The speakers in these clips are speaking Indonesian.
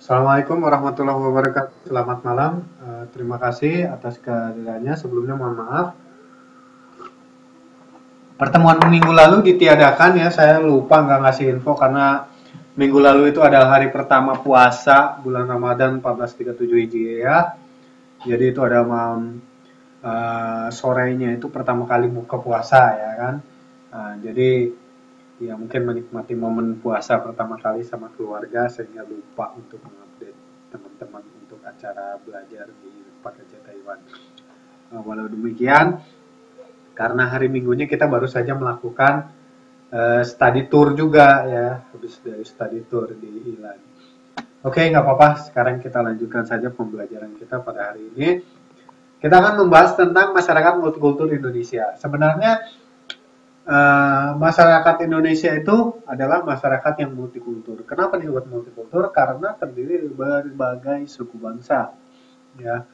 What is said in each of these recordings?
Assalamualaikum warahmatullahi wabarakatuh. Selamat malam. Terima kasih atas kehadirannya. Sebelumnya mohon maaf. Pertemuan minggu lalu ditiadakan ya. Saya lupa nggak ngasih info karena minggu lalu itu adalah hari pertama puasa bulan Ramadan 1437 Hijriah. Jadi itu ada malam sorenya itu pertama kali buka puasa ya kan. Jadi ya mungkin menikmati momen puasa pertama kali sama keluarga sehingga lupa untuk mengupdate teman-teman untuk acara belajar di Pekerja Taiwan. Walau demikian, karena hari minggunya kita baru saja melakukan study tour juga ya, habis dari study tour di Ilan. Oke, nggak apa-apa. Sekarang kita lanjutkan saja pembelajaran kita pada hari ini. Kita akan membahas tentang masyarakat multikultur Indonesia. Sebenarnya masyarakat Indonesia itu adalah masyarakat yang multikultur. Kenapa disebut multikultur? Karena terdiri dari berbagai suku bangsa. Ya.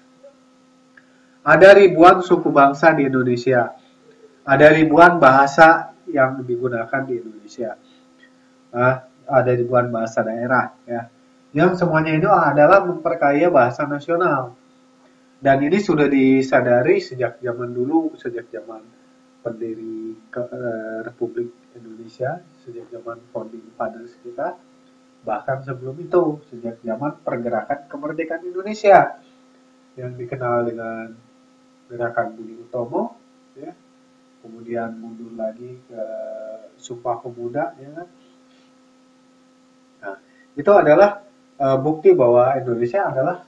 Ada ribuan suku bangsa di Indonesia. Ada ribuan bahasa yang digunakan di Indonesia. Ada ribuan bahasa daerah. Ya. Yang semuanya itu adalah memperkaya bahasa nasional. Dan ini sudah disadari sejak zaman dulu, sejak zaman pendiri Republik Indonesia, sejak zaman founding fathers kita, bahkan sebelum itu, sejak zaman pergerakan kemerdekaan Indonesia yang dikenal dengan gerakan Budi Utomo, ya, kemudian mundur lagi ke Sumpah Pemuda, ya kan? Nah, itu adalah bukti bahwa Indonesia adalah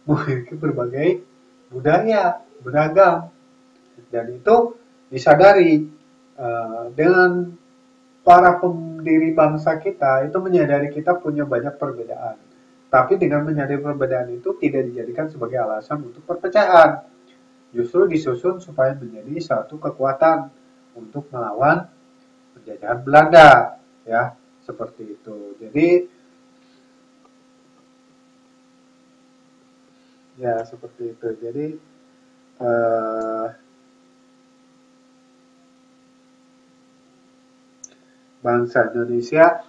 memiliki berbagai budaya, beragam, dan itu disadari dengan para pendiri bangsa kita itu menyadari kita punya banyak perbedaan. Tapi dengan menyadari perbedaan itu tidak dijadikan sebagai alasan untuk perpecahan. Justru disusun supaya menjadi satu kekuatan untuk melawan penjajahan Belanda, ya, seperti itu. Jadi ya seperti itu. Jadi bangsa Indonesia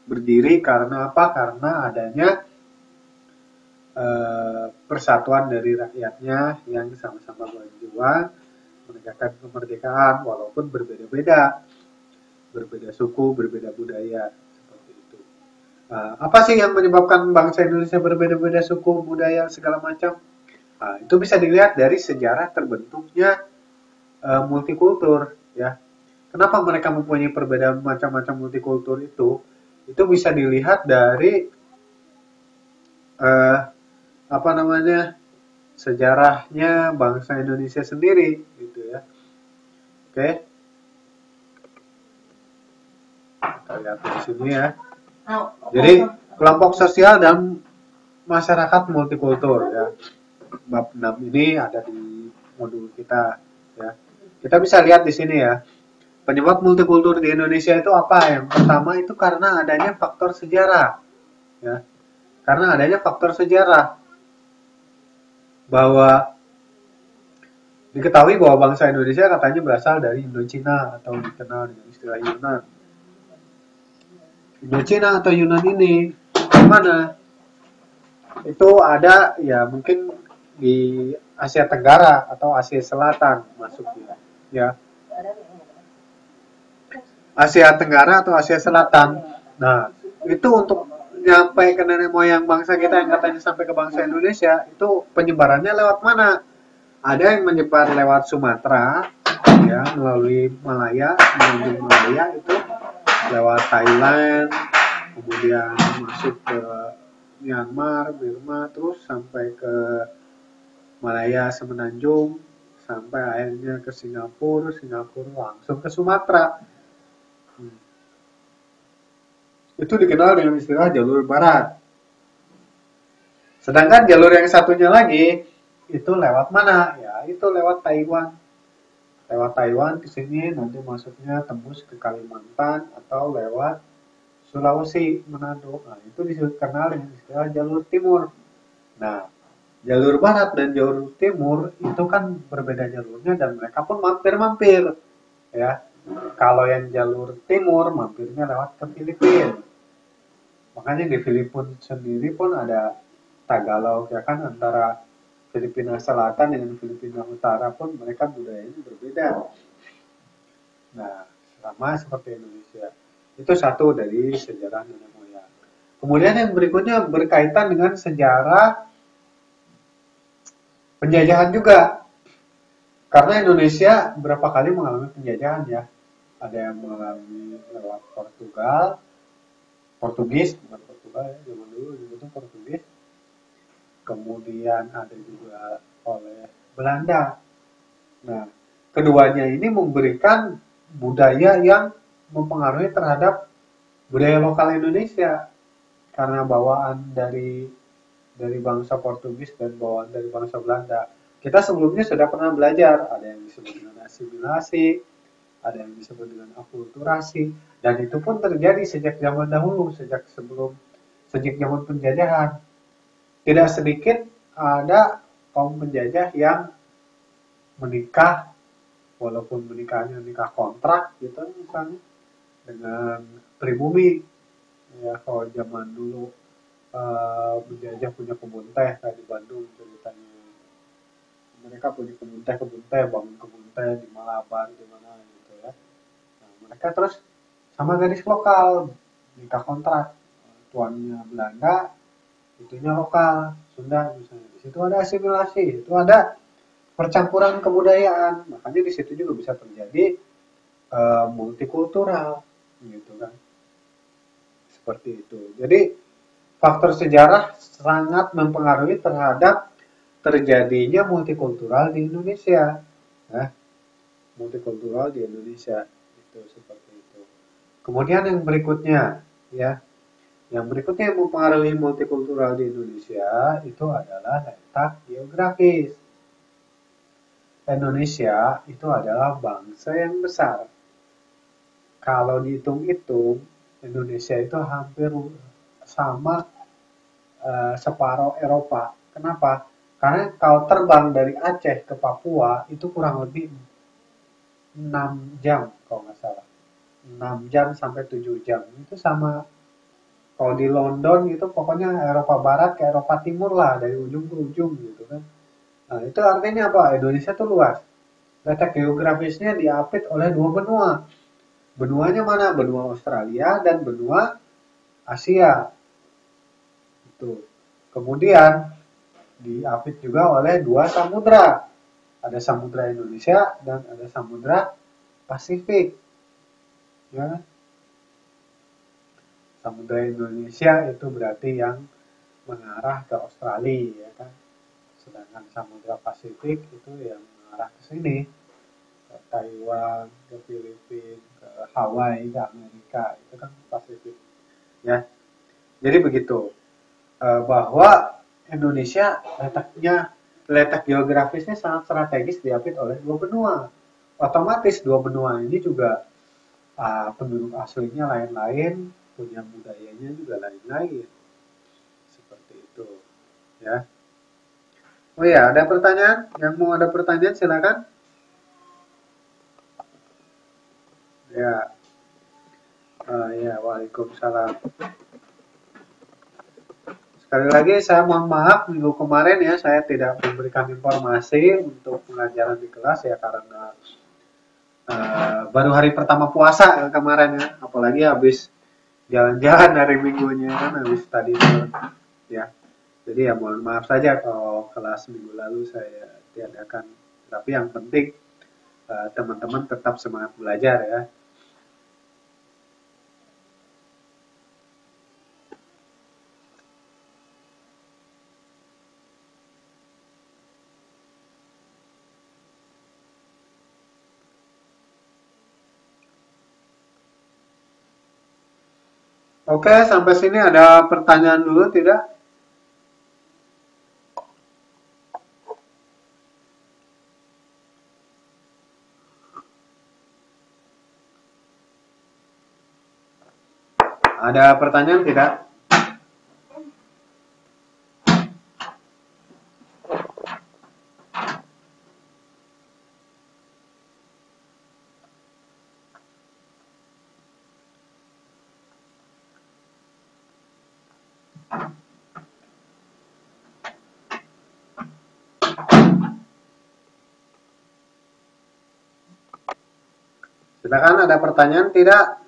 berdiri karena apa? Karena adanya persatuan dari rakyatnya yang sama-sama berjuang menegakkan kemerdekaan walaupun berbeda-beda, berbeda suku, berbeda budaya, seperti itu. Apa sih yang menyebabkan bangsa Indonesia berbeda-beda suku, budaya, segala macam? Itu bisa dilihat dari sejarah terbentuknya multikultur, ya. Kenapa mereka mempunyai perbedaan macam-macam multikultur itu? Itu bisa dilihat dari sejarahnya bangsa Indonesia sendiri, gitu ya. Oke, kita lihat di sini ya. Jadi kelompok sosial dan masyarakat multikultur ya. Bab 6 ini ada di modul kita ya. Kita bisa lihat di sini ya. Penyebab multikultur di Indonesia itu apa? Yang pertama itu karena adanya faktor sejarah. Ya. Karena adanya faktor sejarah. Bahwa diketahui bahwa bangsa Indonesia katanya berasal dari Indochina atau dikenal dengan istilah Yunan. Indochina atau Yunan ini mana? Itu ada ya mungkin di Asia Tenggara atau Asia Selatan masuknya. Ya. Asia Tenggara atau Asia Selatan. Nah, itu untuk nyampe ke nenek moyang bangsa kita yang katanya sampai ke bangsa Indonesia, itu penyebarannya lewat mana? Ada yang menyebar lewat Sumatera, ya, melalui Malaya, menuju Malaya itu lewat Thailand, kemudian masuk ke Myanmar, Burma, terus sampai ke Malaya Semenanjung, sampai akhirnya ke Singapura, langsung ke Sumatera. Itu dikenal dengan istilah jalur barat. Sedangkan jalur yang satunya lagi itu lewat mana? Ya, itu lewat Taiwan. Lewat Taiwan ke sini nanti masuknya tembus ke Kalimantan atau lewat Sulawesi, Manado. Nah, itu dikenal dengan istilah jalur timur. Nah, jalur barat dan jalur timur itu kan berbeda jalurnya dan mereka pun mampir-mampir. Ya. Kalau yang jalur timur mampirnya lewat ke Filipina. Makanya di Filipina sendiri pun ada Tagalog ya kan, antara Filipina Selatan dengan Filipina Utara pun mereka budayanya berbeda. Nah, sama seperti Indonesia. Itu satu dari sejarah nenek moyang. Kemudian yang berikutnya berkaitan dengan sejarah penjajahan juga. Karena Indonesia berapa kali mengalami penjajahan ya. Ada yang mengalami lewat Portugis, bukan Portugal ya, zaman dulu itu Portugis. Kemudian ada juga oleh Belanda. Nah, keduanya ini memberikan budaya yang mempengaruhi terhadap budaya lokal Indonesia, karena bawaan dari bangsa Portugis dan bawaan dari bangsa Belanda. Kita sebelumnya sudah pernah belajar, ada yang disebut dengan asimilasi, ada yang disebut dengan akulturasi, dan itu pun terjadi sejak zaman dahulu, sejak zaman penjajahan. Tidak sedikit ada kaum penjajah yang menikah, walaupun menikahnya nikah kontrak gitu misalnya, dengan pribumi. Ya, kalau zaman dulu penjajah punya kebun teh kayak di Bandung ceritanya, mereka punya kebun teh, bangun kebun teh di Malabar di mana gitu ya. Nah, mereka terus sama gadis lokal nikah kontrak, tuannya Belanda, itunya lokal Sunda misalnya. Di situ ada asimilasi, itu ada percampuran kebudayaan, makanya di situ juga bisa terjadi multikultural gitu kan, seperti itu. Jadi faktor sejarah sangat mempengaruhi terhadap terjadinya multikultural di Indonesia. Nah, multikultural di Indonesia itu seperti itu. Kemudian yang berikutnya, ya, yang berikutnya yang mempengaruhi multikultural di Indonesia itu adalah letak geografis. Indonesia itu adalah bangsa yang besar. Kalau dihitung-hitung, Indonesia itu hampir sama separuh Eropa. Kenapa? Karena kalau terbang dari Aceh ke Papua itu kurang lebih 6 jam kalau nggak salah. 6 jam sampai 7 jam. Itu sama kalau di London gitu pokoknya Eropa Barat ke Eropa Timur lah, dari ujung ke ujung gitu kan. Nah, itu artinya apa? Indonesia tuh luas. Letak geografisnya diapit oleh dua benua. Benuanya mana? Benua Australia dan benua Asia. Itu. Kemudian diapit juga oleh dua samudra. Ada samudra Indonesia dan ada samudra Pasifik. Ya. Samudra Indonesia itu berarti yang mengarah ke Australia, ya kan. Sedangkan samudra Pasifik itu yang mengarah ke sini, ke Taiwan, ke Filipina, ke Hawaii, ke Amerika, itu kan Pasifik. Ya, jadi begitu. Bahwa Indonesia letak geografisnya sangat strategis diapit oleh dua benua. Otomatis dua benua ini juga penduduk aslinya lain-lain, punya budayanya juga lain-lain. Seperti itu, ya. Oh ya, ada pertanyaan? Yang mau ada pertanyaan silakan. Ya, ya, waalaikumsalam. Sekali lagi saya mohon maaf minggu kemarin ya saya tidak memberikan informasi untuk pelajaran di kelas ya karena baru hari pertama puasa kemarin ya, apalagi habis jalan-jalan dari minggunya kan habis tadi ya. Jadi ya mohon maaf saja kalau kelas minggu lalu saya tiadakan. Tapi yang penting teman-teman tetap semangat belajar ya. Oke, sampai sini ada pertanyaan dulu tidak? Ada pertanyaan tidak? Silakan, ada pertanyaan tidak?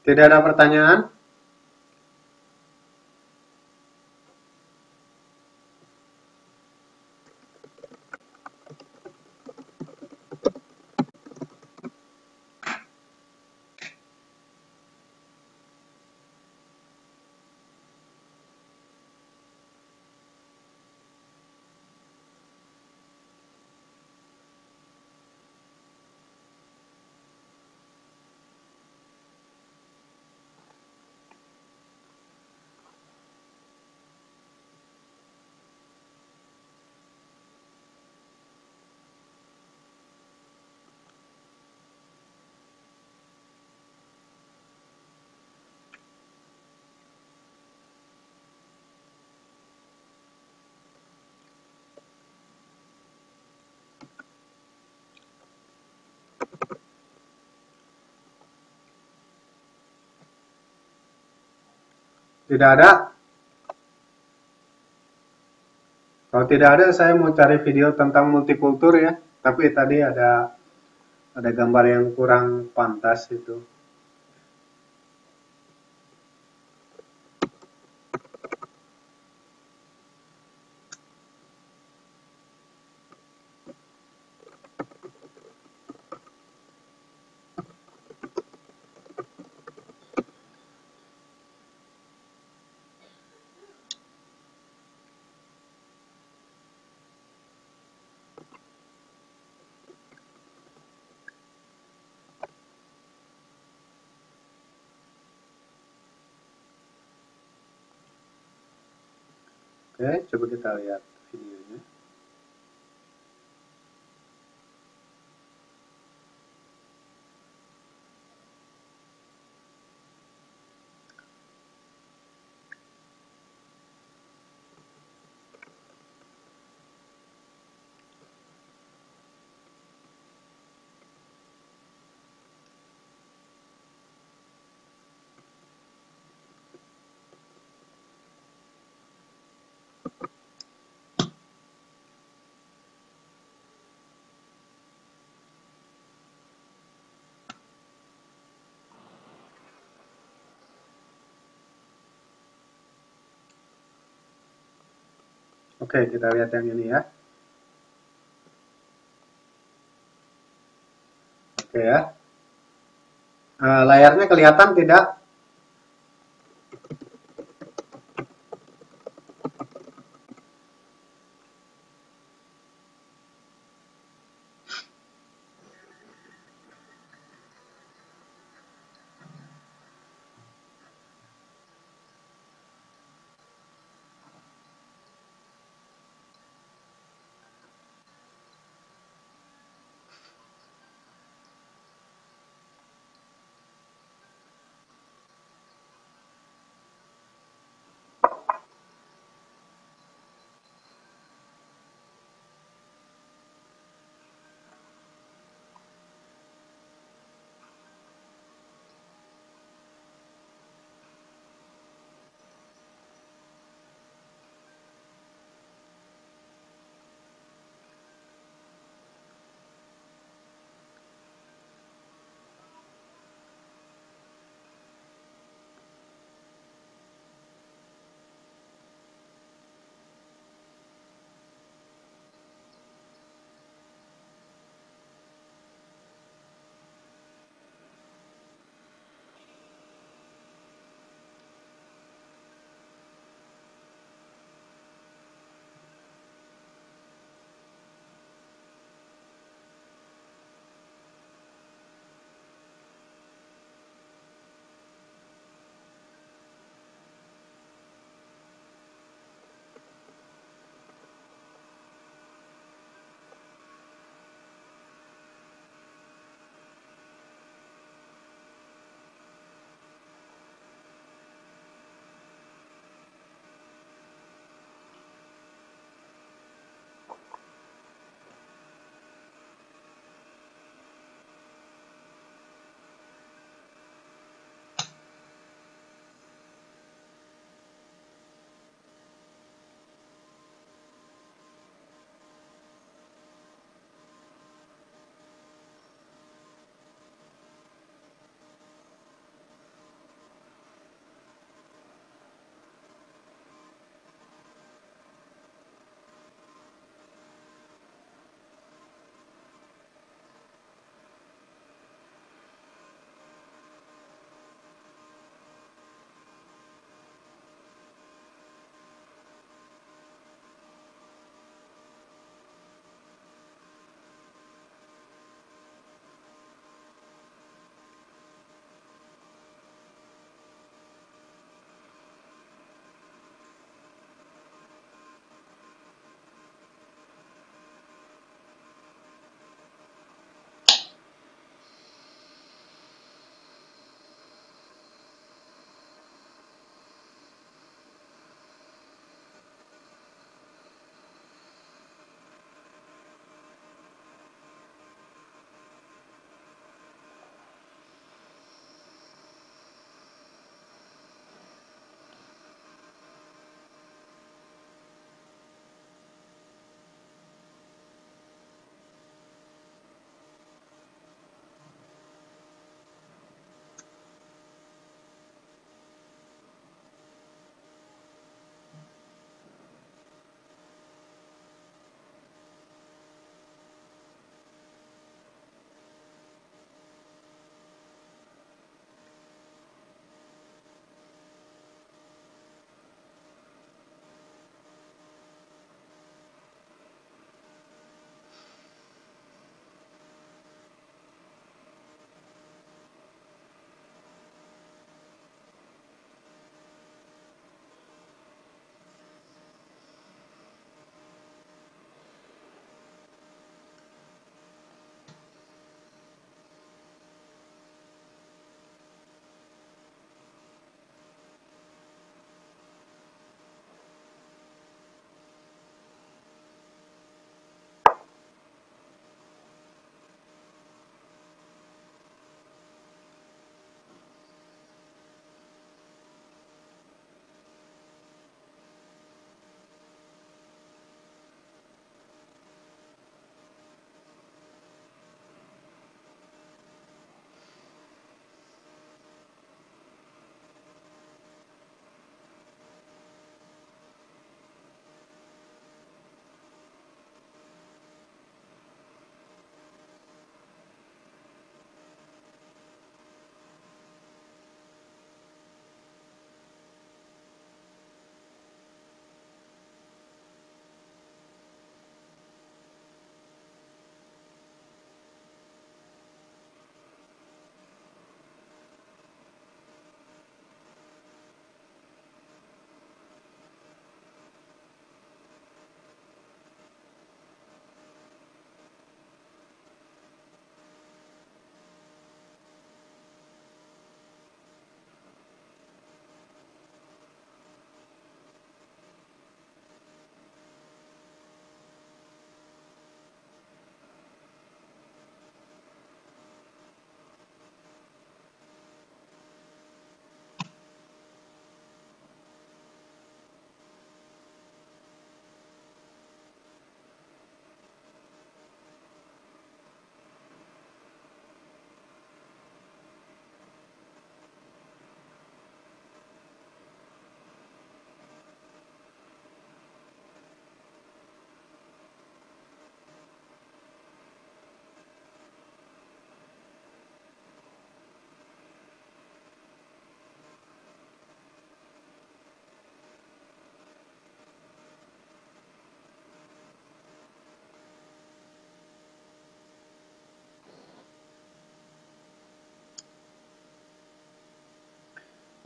Tidak ada pertanyaan? Tidak ada? Kalau tidak ada, saya mau cari video tentang multikultur ya. Tapi tadi ada gambar yang kurang pantas itu. Oke, coba kita lihat videonya. Oke, kita lihat yang ini ya. Oke ya. Layarnya kelihatan tidak?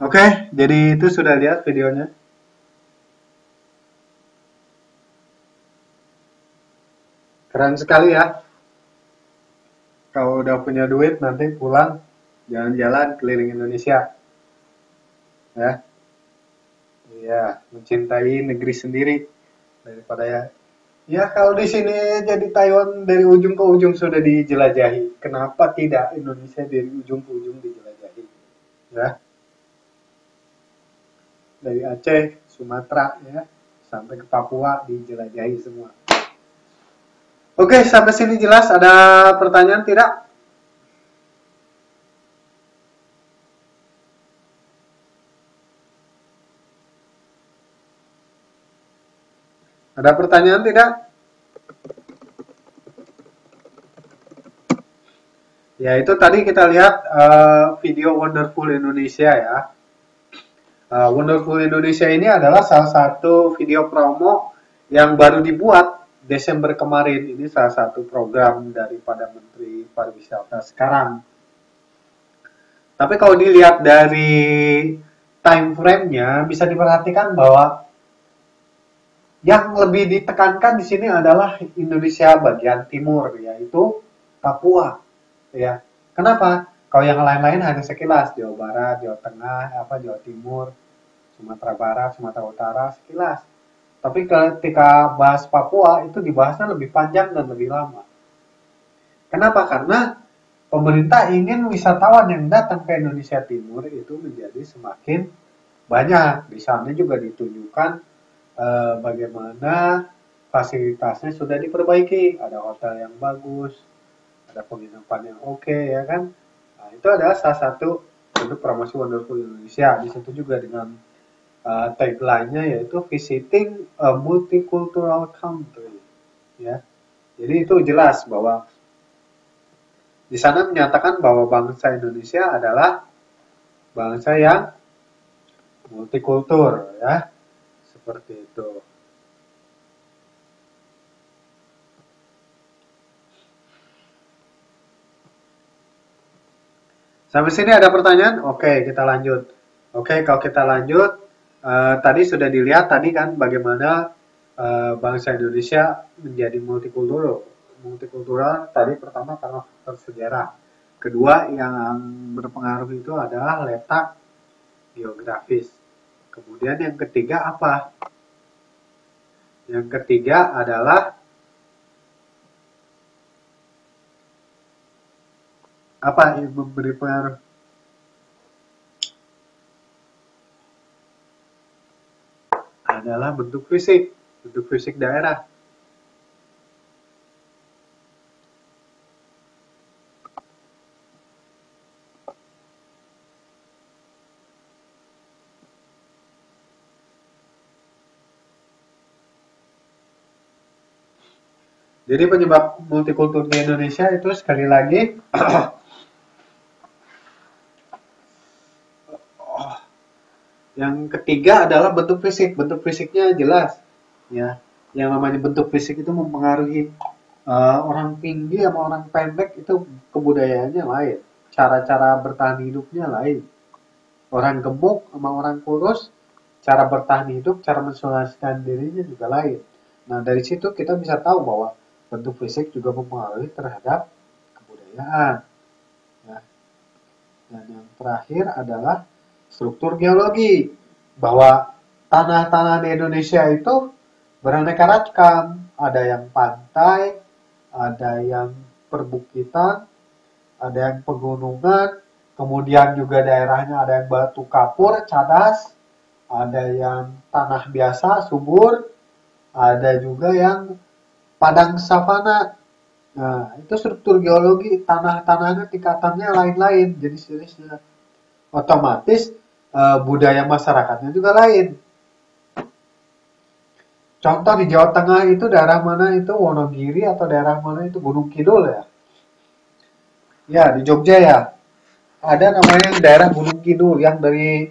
Oke, jadi itu sudah lihat videonya. Keren sekali ya. Kalau udah punya duit nanti pulang jalan-jalan keliling Indonesia, ya. Iya, mencintai negeri sendiri daripada ya. Ya kalau di sini jadi Taiwan dari ujung ke ujung sudah dijelajahi. Kenapa tidak Indonesia dari ujung ke ujung dijelajahi? Ya, dari Aceh, Sumatera ya, sampai ke Papua dijelajahi semua. Oke, sampai sini jelas. Ada pertanyaan tidak? Ada pertanyaan tidak? Ya, itu tadi kita lihat video Wonderful Indonesia ya. Wonderful Indonesia ini adalah salah satu video promo yang baru dibuat Desember kemarin. Ini salah satu program daripada Menteri Pariwisata sekarang. Tapi kalau dilihat dari time frame-nya, bisa diperhatikan bahwa yang lebih ditekankan di sini adalah Indonesia bagian timur, yaitu Papua. Ya, kenapa? Kalau yang lain-lain hanya sekilas, Jawa Barat, Jawa Tengah, Jawa Timur, Sumatera Barat, Sumatera Utara, sekilas. Tapi ketika bahas Papua itu dibahasnya lebih panjang dan lebih lama. Kenapa? Karena pemerintah ingin wisatawan yang datang ke Indonesia Timur itu menjadi semakin banyak. Di sana juga ditunjukkan bagaimana fasilitasnya sudah diperbaiki. Ada hotel yang bagus, ada penginapan yang oke, ya kan? Nah, itu adalah salah satu bentuk promosi Wonderful Indonesia. Di situ juga dengan tagline-nya yaitu visiting a multicultural country, ya. Jadi itu jelas bahwa di sana menyatakan bahwa bangsa Indonesia adalah bangsa yang multikultur, ya, seperti itu. Sampai sini ada pertanyaan? Oke, kita lanjut. Oke, kalau kita lanjut, tadi sudah dilihat tadi kan bagaimana bangsa Indonesia menjadi multikultural. Multikultural tadi pertama karena faktor sejarah. Kedua yang berpengaruh itu adalah letak geografis. Kemudian yang ketiga apa? Yang ketiga adalah apa yang memberi pengaruh? Adalah bentuk fisik daerah. Jadi penyebab multikultur di Indonesia itu sekali lagi yang ketiga adalah bentuk fisik. Bentuk fisiknya jelas, ya. Yang namanya bentuk fisik itu mempengaruhi orang tinggi sama orang pendek itu kebudayaannya lain, cara-cara bertahan hidupnya lain. Orang gemuk sama orang kurus, cara bertahan hidup, cara mensosialisasikan dirinya juga lain. Nah dari situ kita bisa tahu bahwa bentuk fisik juga mempengaruhi terhadap kebudayaan. Ya. Dan yang terakhir adalah struktur geologi, bahwa tanah-tanah di Indonesia itu beraneka ragam, ada yang pantai, ada yang perbukitan, ada yang pegunungan, kemudian juga daerahnya ada yang batu kapur, cadas, ada yang tanah biasa, subur, ada juga yang padang savana. Nah, itu struktur geologi, tanah-tanahnya tingkatannya lain-lain, jenis-jenisnya. Otomatis budaya masyarakatnya juga lain. Contoh di Jawa Tengah itu daerah mana itu Wonogiri atau daerah mana itu Gunung Kidul ya? Ya, di Jogja ya. Ada namanya daerah Gunung Kidul yang dari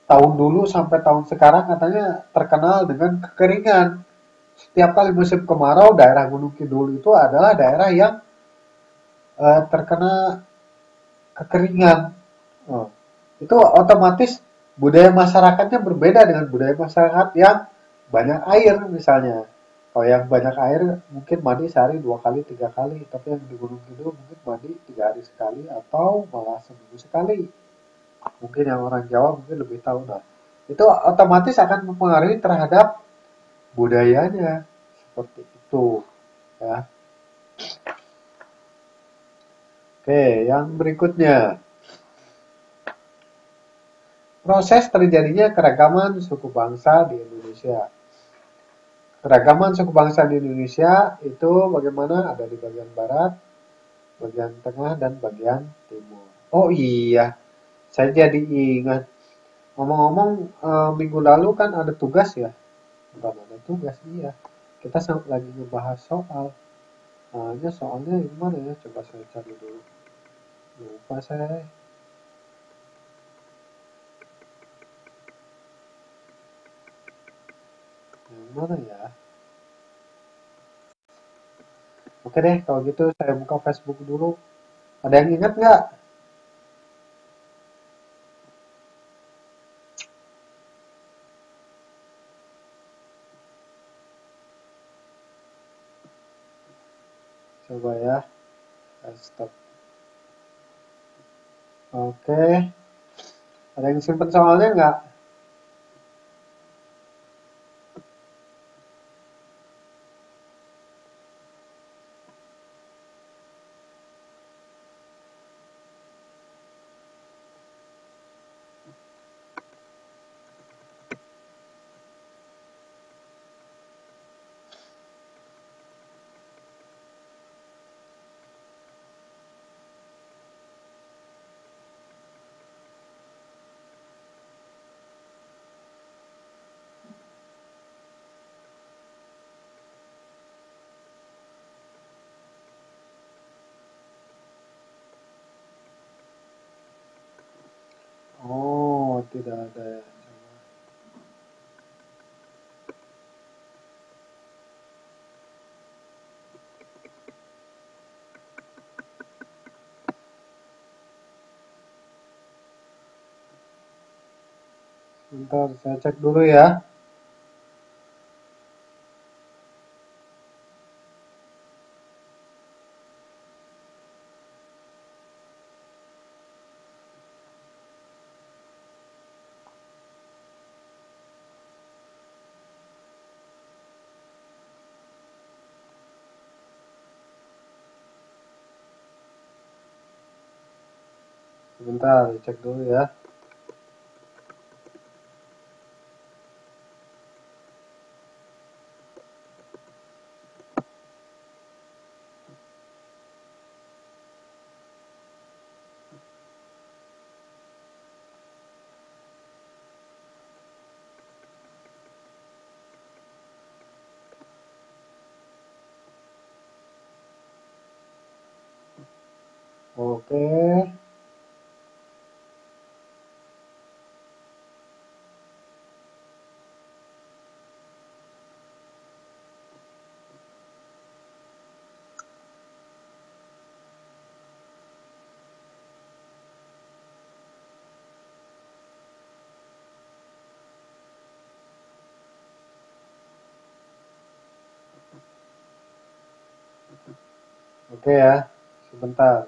tahun dulu sampai tahun sekarang katanya terkenal dengan kekeringan. Setiap kali musim kemarau, daerah Gunung Kidul itu adalah daerah yang terkena kekeringan. Oh, itu otomatis budaya masyarakatnya berbeda dengan budaya masyarakat yang banyak air misalnya. Kalau yang banyak air mungkin mandi sehari 2 kali, 3 kali, tapi yang di Gunung Kidul mungkin mandi 3 hari sekali atau malah seminggu sekali. Mungkin yang orang Jawa mungkin lebih tahu lah. Itu otomatis akan mempengaruhi terhadap budayanya seperti itu ya. Oke, yang berikutnya proses terjadinya keragaman suku bangsa di Indonesia. Keragaman suku bangsa di Indonesia itu bagaimana? Ada di bagian barat, bagian tengah, dan bagian timur. Oh iya, saya jadi ingat. Ngomong-ngomong, minggu lalu kan ada tugas ya? Bukan ada tugas, iya. Kita lagi ngebahas soal. Nah, soalnya gimana ya? Coba saya cari dulu. Lupa saya. Yang mana ya? Oke deh, kalau gitu saya buka Facebook dulu. Ada yang ingat nggak? Coba ya. Stop. Oke. Ada yang simpen soalnya nggak? Oh, tidak ada ya. Bentar, saya cek dulu ya. Sebentar, cek dulu ya. Oke. Oke ya. Sebentar.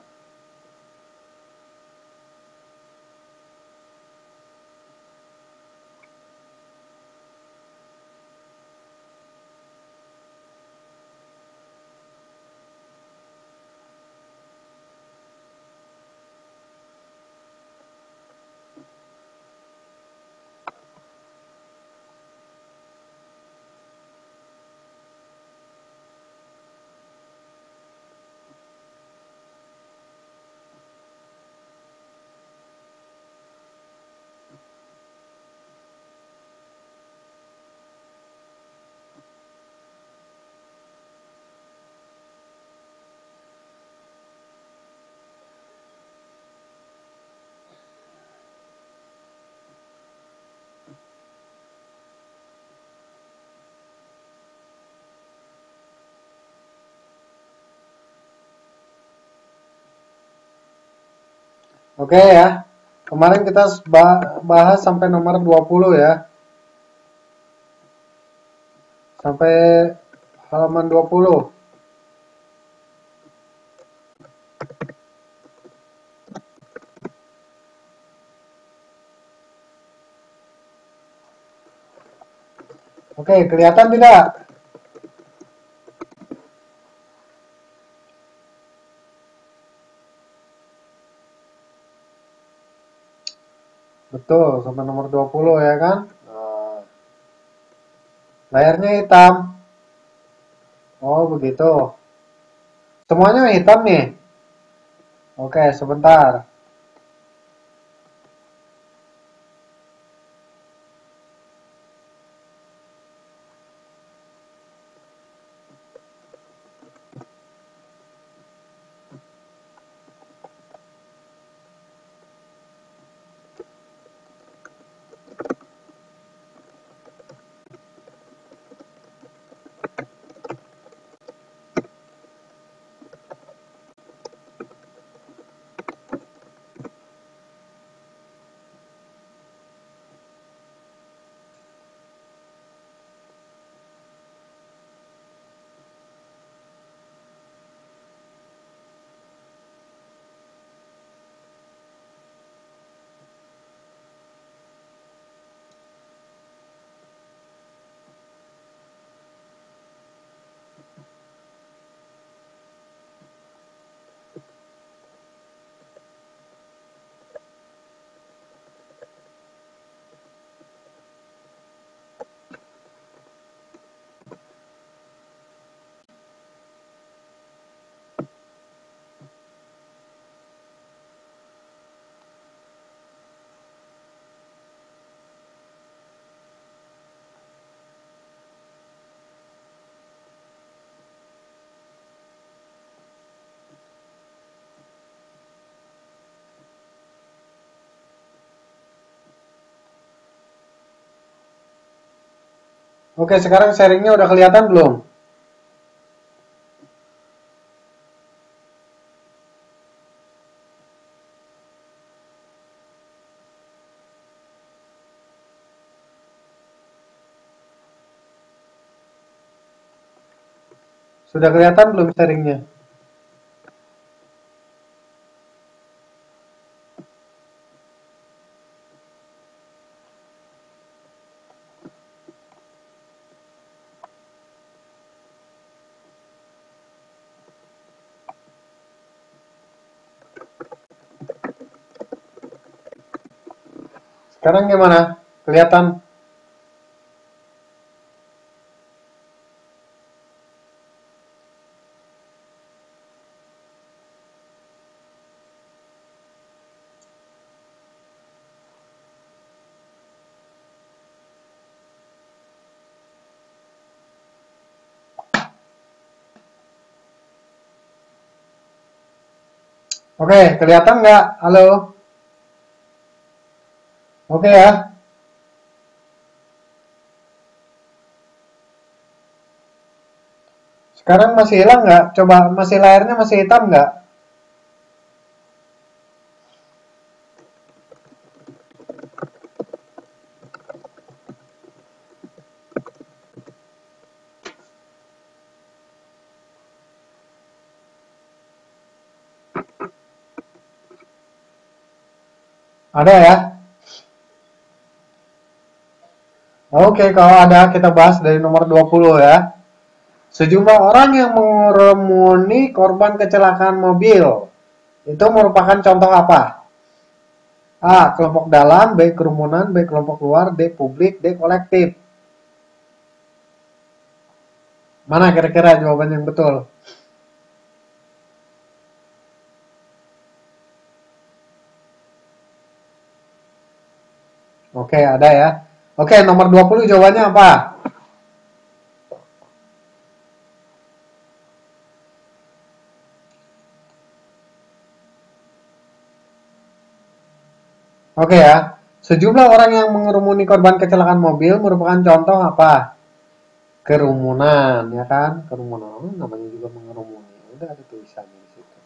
Oke ya. Kemarin kita bahas sampai nomor 20 ya. Sampai halaman 20. Oke, kelihatan tidak? Betul, sampai nomor 20 ya kan? Nah, layarnya hitam. Oh, begitu. Semuanya hitam nih. Oke, sebentar. Oke, sekarang sharingnya udah kelihatan belum? Sudah kelihatan belum sharingnya? Sekarang gimana? Kelihatan? Oke, kelihatan nggak? Halo? Oke ya. Sekarang masih hilang nggak? Coba masih layarnya masih hitam nggak? Ada ya? Oke, kalau ada kita bahas dari nomor 20 ya. Sejumlah orang yang mengerumuni korban kecelakaan mobil. Itu merupakan contoh apa? A. Kelompok dalam, B. Kerumunan, B. Kelompok luar, D. Publik, D. Kolektif. Mana kira-kira jawaban yang betul? Oke, ada ya. Oke, nomor 20 jawabannya apa? Oke ya. Sejumlah orang yang mengerumuni korban kecelakaan mobil merupakan contoh apa? Kerumunan, ya kan? Kerumunan. Namanya juga mengerumuni. Udah ada tulisannya di situ.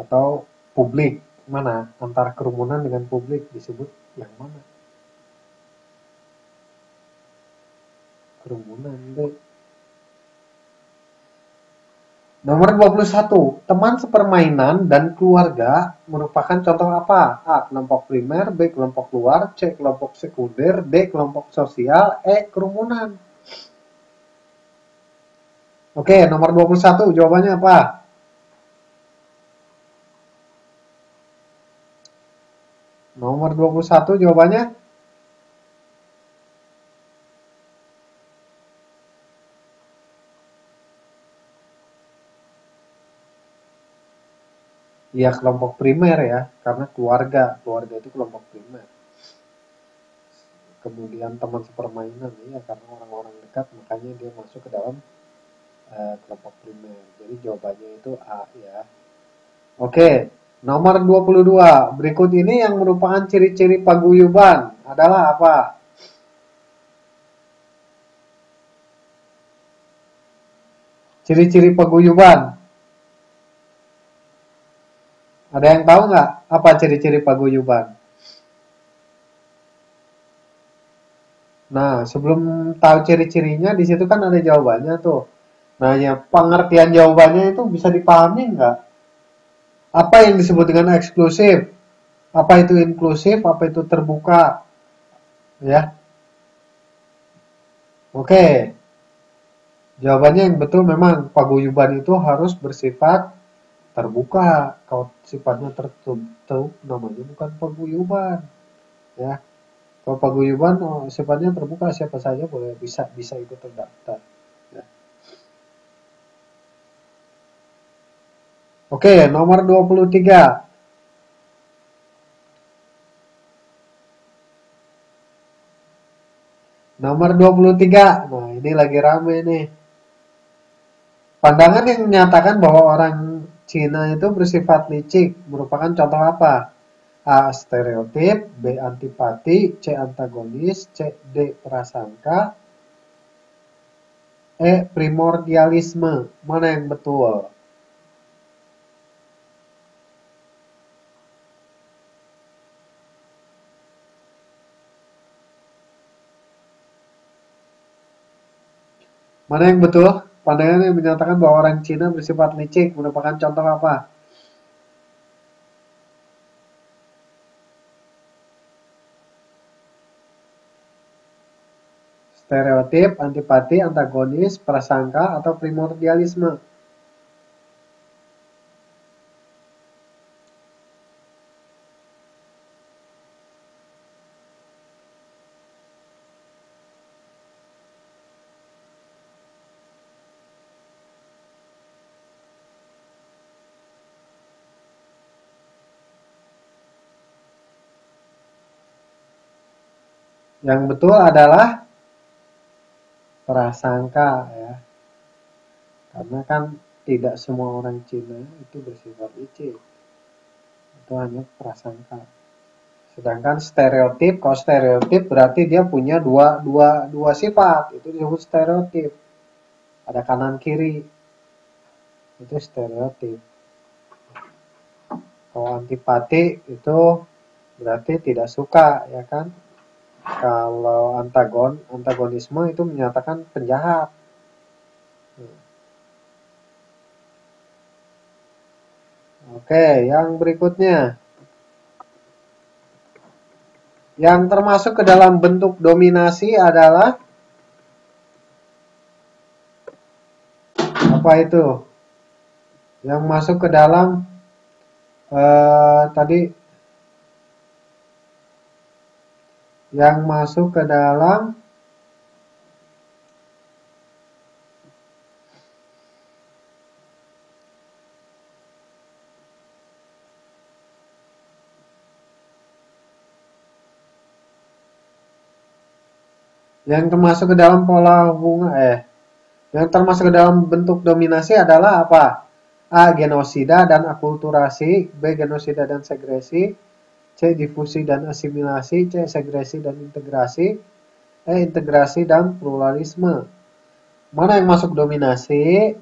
Atau publik. Mana? Antara kerumunan dengan publik disebut yang mana? Kerumunan deh. Nomor 21. Teman sepermainan dan keluarga merupakan contoh apa? A. Kelompok primer, B. Kelompok luar, C. Kelompok sekunder, D. Kelompok sosial, E. Kerumunan. Oke, nomor 21 jawabannya apa? Nomor 21 jawabannya? Ya, kelompok primer ya, karena keluarga itu kelompok primer. Kemudian teman sepermainan ya, karena orang-orang dekat, makanya dia masuk ke dalam kelompok primer. Jadi jawabannya itu A ya. Oke, nomor 22. Berikut ini yang merupakan ciri-ciri paguyuban adalah apa? Ciri-ciri paguyuban. Ada yang tahu nggak apa ciri-ciri paguyuban? Nah, sebelum tahu ciri-cirinya, di situ kan ada jawabannya tuh. Nah, ya pengertian jawabannya itu bisa dipahami nggak? Apa yang disebut dengan eksklusif? Apa itu inklusif? Apa itu terbuka? Ya, oke. Jawabannya yang betul memang paguyuban itu harus bersifat terbuka. Kalau sifatnya tertutup, namanya bukan paguyuban. Ya, kalau paguyuban sifatnya terbuka, siapa saja boleh bisa ikut terdaftar. Ya. Oke, nomor 23. Nomor 23. Nah, ini lagi rame nih. Pandangan yang menyatakan bahwa orang Cina itu bersifat licik merupakan contoh apa? A. Stereotip, B. Antipati, C. Antagonis, C. D. Prasangka, E. Primordialisme. Mana yang betul? Mana yang betul? Pandangan yang menyatakan bahwa orang Cina bersifat licik merupakan contoh apa? Stereotip, antipati, antagonis, prasangka, atau primordialisme. Yang betul adalah prasangka ya. Karena kan tidak semua orang Cina itu bersifat licik. Itu hanya prasangka. Sedangkan stereotip, kalau stereotip berarti dia punya dua sifat. Itu disebut stereotip. Ada kanan kiri. Itu stereotip. Kalau antipati itu berarti tidak suka ya kan. Kalau antagonisme itu menyatakan penjahat. Oke, yang berikutnya. Yang termasuk ke dalam bentuk dominasi adalah apa itu? Yang masuk ke dalam tadi yang masuk ke dalam pola hubungan yang termasuk ke dalam bentuk dominasi adalah apa? A. Genosida dan akulturasi, B. Genosida dan segresi, C. Difusi dan asimilasi, C. Segresi dan integrasi, E. Integrasi dan pluralisme. Mana yang masuk dominasi?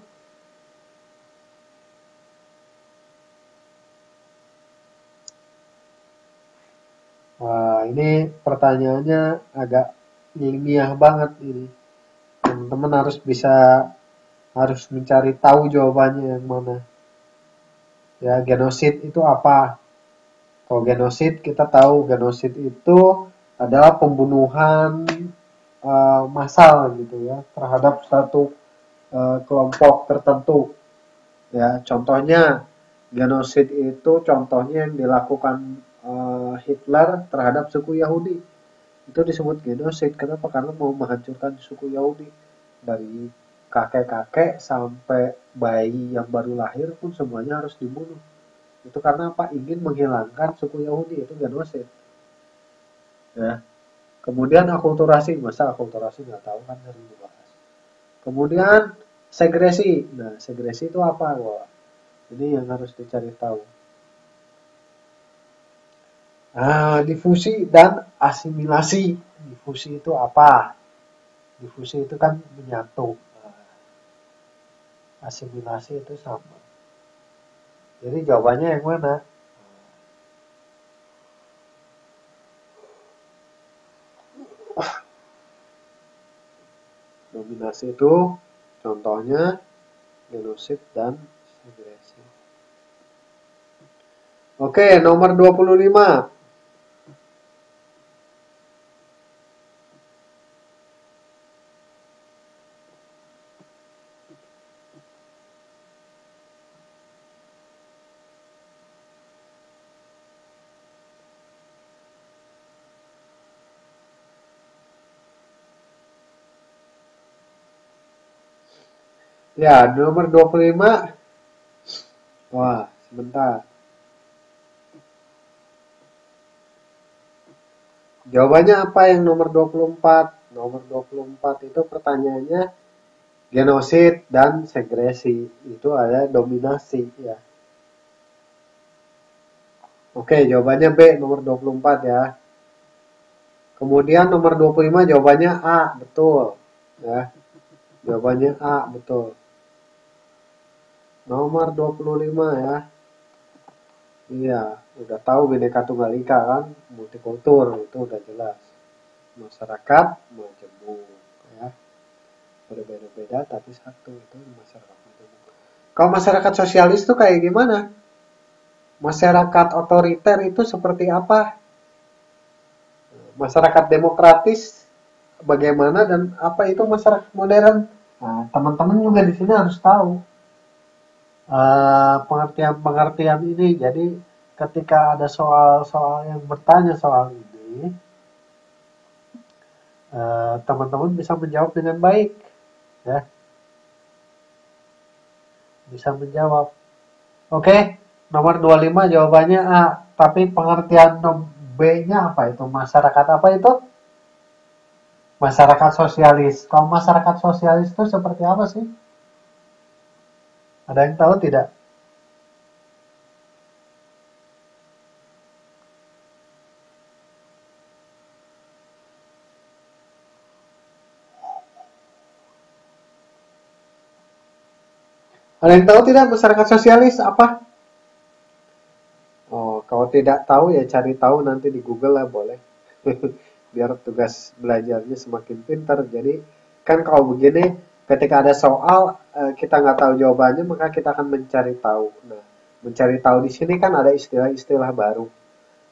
Wah, ini pertanyaannya agak ilmiah banget ini. Teman-teman harus mencari tahu jawabannya yang mana. Ya, genosid itu apa? Kalau genosid kita tahu genosid itu adalah pembunuhan massal gitu ya terhadap satu kelompok tertentu. Ya, contohnya genosid itu contohnya yang dilakukan Hitler terhadap suku Yahudi. Itu disebut genosid. Kenapa? Karena mau menghancurkan suku Yahudi. Dari kakek-kakek sampai bayi yang baru lahir pun semuanya harus dibunuh. Itu karena apa? Ingin menghilangkan suku Yahudi. Itu genosid. Ya. Kemudian akulturasi. Masa akulturasi nggak tahu kan sering dibahas. Kemudian segresi. Nah, segresi itu apa? Wah, ini yang harus dicari tahu. Difusi dan asimilasi. Difusi itu apa? Difusi itu kan menyatu. Asimilasi itu sama. Jadi jawabannya yang mana? Dominasi itu contohnya genosid dan segresi. Oke, nomor 25. Ya, nomor 25. Wah, sebentar. Jawabannya apa yang nomor 24? Nomor 24 itu pertanyaannya genosid dan segresi. Itu ada dominasi ya. Oke, jawabannya B nomor 24 ya. Kemudian nomor 25 jawabannya A, betul. Ya. Jawabannya A, betul. Nomor 25 ya. Iya, udah tahu Bhinneka Tunggal Ika kan, multikultur itu udah jelas. Masyarakat majemuk ya. Berbeda-beda tapi satu itu masyarakat majemuk. Kalau masyarakat sosialis itu kayak gimana? Masyarakat otoriter itu seperti apa? Masyarakat demokratis bagaimana dan apa itu masyarakat modern? Nah, teman-teman juga di sini harus tahu pengertian-pengertian ini. Jadi ketika ada soal-soal yang bertanya soal ini, teman-teman bisa menjawab dengan baik, ya, bisa menjawab. Oke, nomor 25 jawabannya A. Tapi pengertian B-nya apa itu? Masyarakat apa itu? Masyarakat sosialis. Kalau masyarakat sosialis itu seperti apa sih? Ada yang tahu tidak? Ada yang tahu tidak masyarakat sosialis apa? Oh, kalau tidak tahu ya cari tahu nanti di Google lah boleh. Biar tugas belajarnya semakin pintar. Jadi kan kalau begini, ketika ada soal kita nggak tahu jawabannya, maka kita akan mencari tahu. Nah, mencari tahu di sini kan ada istilah-istilah baru.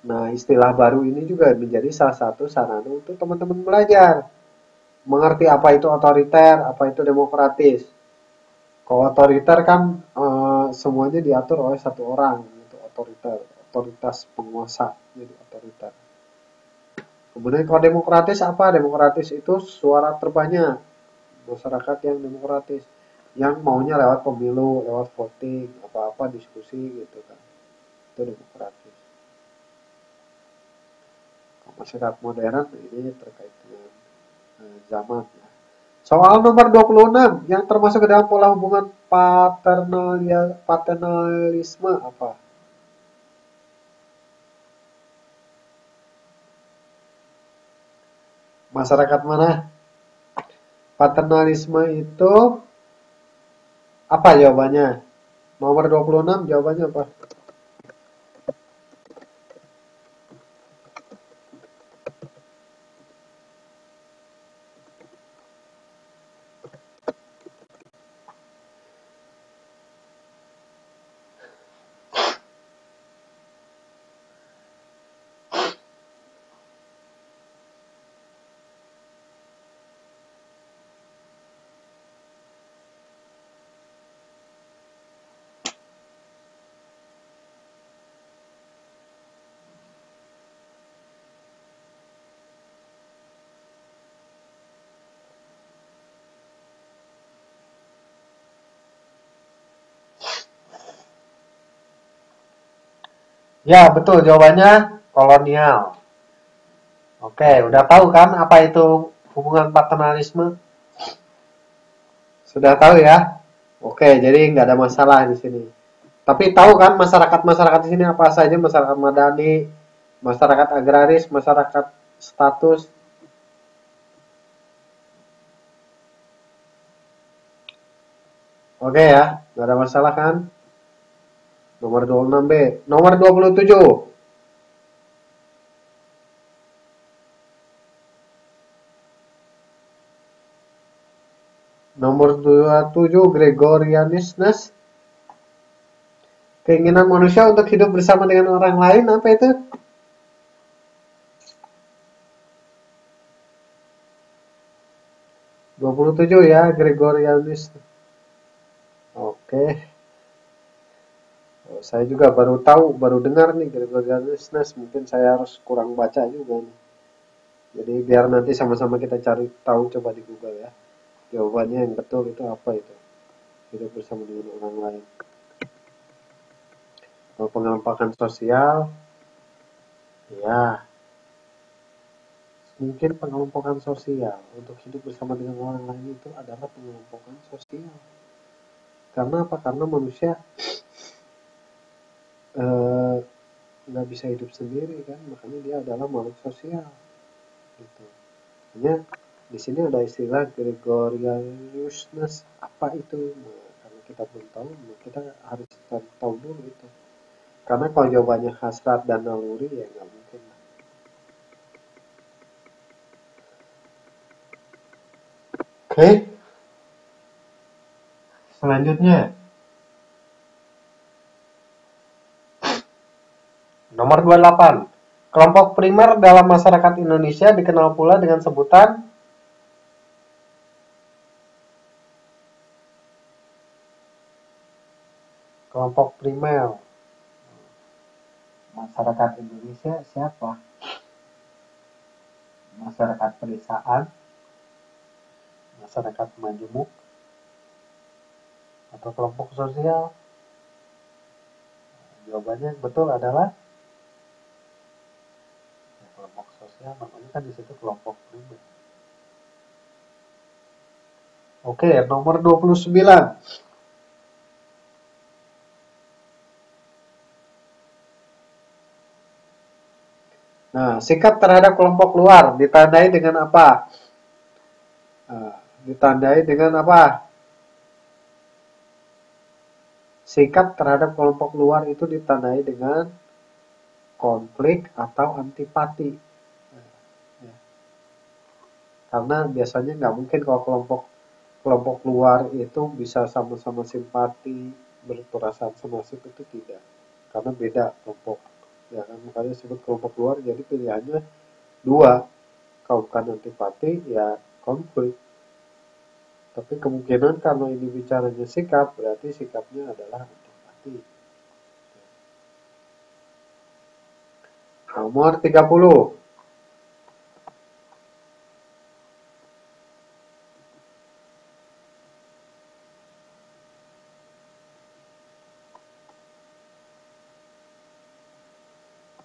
Nah, istilah baru ini juga menjadi salah satu sarana untuk teman-teman belajar. Mengerti apa itu otoriter, apa itu demokratis. Kalau otoriter kan semuanya diatur oleh satu orang, itu otoriter, otoritas penguasa, jadi otoriter. Kemudian kalau demokratis apa? Demokratis itu suara terbanyak, masyarakat yang demokratis, yang maunya lewat pemilu, lewat voting, apa-apa diskusi gitu kan. Itu demokratis. Kalau masyarakat modern ini terkait dengan zaman ya. Soal nomor 26 yang termasuk ke dalam pola hubungan paternalisme apa? Masyarakat mana? Paternalisme itu apa jawabannya? Nomor 26 jawabannya apa? Ya, betul. Jawabannya kolonial. Oke, udah tahu kan apa itu hubungan paternalisme? Sudah tahu ya? Oke, jadi nggak ada masalah di sini. Tapi tahu kan masyarakat-masyarakat di sini apa saja? Masyarakat madani, masyarakat agraris, masyarakat status. Oke ya, nggak ada masalah kan? Nomor 26B. Nomor 27. Nomor 27 Gregorianismus. Keinginan manusia untuk hidup bersama dengan orang lain apa itu? Dua puluh tujuh ya, Gregorianismus. Oke. Saya juga baru tahu, baru dengar nih Gregorianismus. Mungkin saya harus kurang baca juga nih. Jadi biar nanti sama-sama kita cari tahu coba di Google ya. Jawabannya yang betul itu apa itu? Hidup bersama dengan orang lain. Kalau pengelompokan sosial, ya mungkin pengelompokan sosial untuk hidup bersama dengan orang lain itu adalah pengelompokan sosial. Karena apa? Karena manusia eh, nggak bisa hidup sendiri kan, makanya dia adalah makhluk sosial. Gitu. Hanya di sini ada istilah Gregorianus apa itu? Nah, karena kita belum tahu, kita harus cari tahu dulu itu. Karena kalau jawabannya hasrat dan naluri ya nggak mungkin. Oke, selanjutnya nomor 28. Kelompok primer dalam masyarakat Indonesia dikenal pula dengan sebutan kelompok primer. Masyarakat Indonesia siapa? Masyarakat pedesaan, masyarakat majemuk, atau kelompok sosial? Jawabannya yang betul adalah ya, kelompok sosial, namanya kan di situ kelompok primer. Oke, nomor 29. Nah, sikap terhadap kelompok luar ditandai dengan apa? Ditandai dengan apa? Sikap terhadap kelompok luar itu ditandai dengan konflik atau antipati. Karena biasanya nggak mungkin kalau kelompok kelompok luar itu bisa sama-sama simpati, berperasaan senasib itu tidak. Karena beda kelompok. Ya kan makanya disebut kelompok luar jadi pilihannya dua. Kalau bukan antipati ya konflik. Tapi kemungkinan karena ini bicaranya sikap berarti sikapnya adalah antipati. Nomor 30.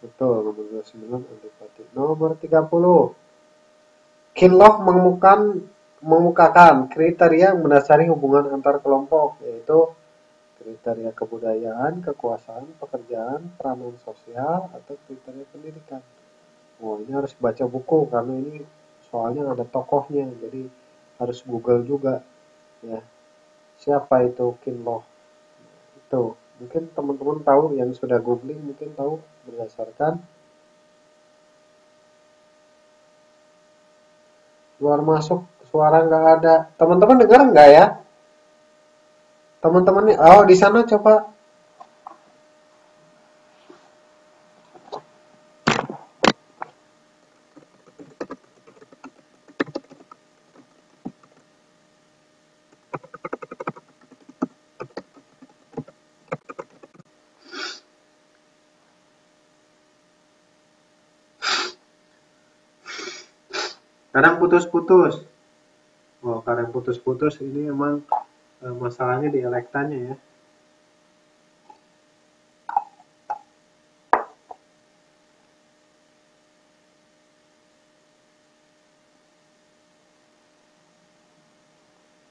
Betul, nomor 29 antipati. Nomor 30. Kinloch mengemukakan kriteria yang mendasari hubungan antar kelompok, yaitu kriteria kebudayaan, kekuasaan, pekerjaan, peranan sosial, atau kriteria pendidikan. Oh, ini harus baca buku karena ini soalnya ada tokohnya, jadi harus Google juga ya. Siapa itu Kinloch? Itu mungkin teman-teman tahu yang sudah googling mungkin tahu berdasarkan luar masuk suara nggak ada. Teman-teman dengar nggak ya? Teman-teman nih, oh di sana coba. Kadang putus-putus. Oh, kadang putus-putus ini emang masalahnya di elektanya ya.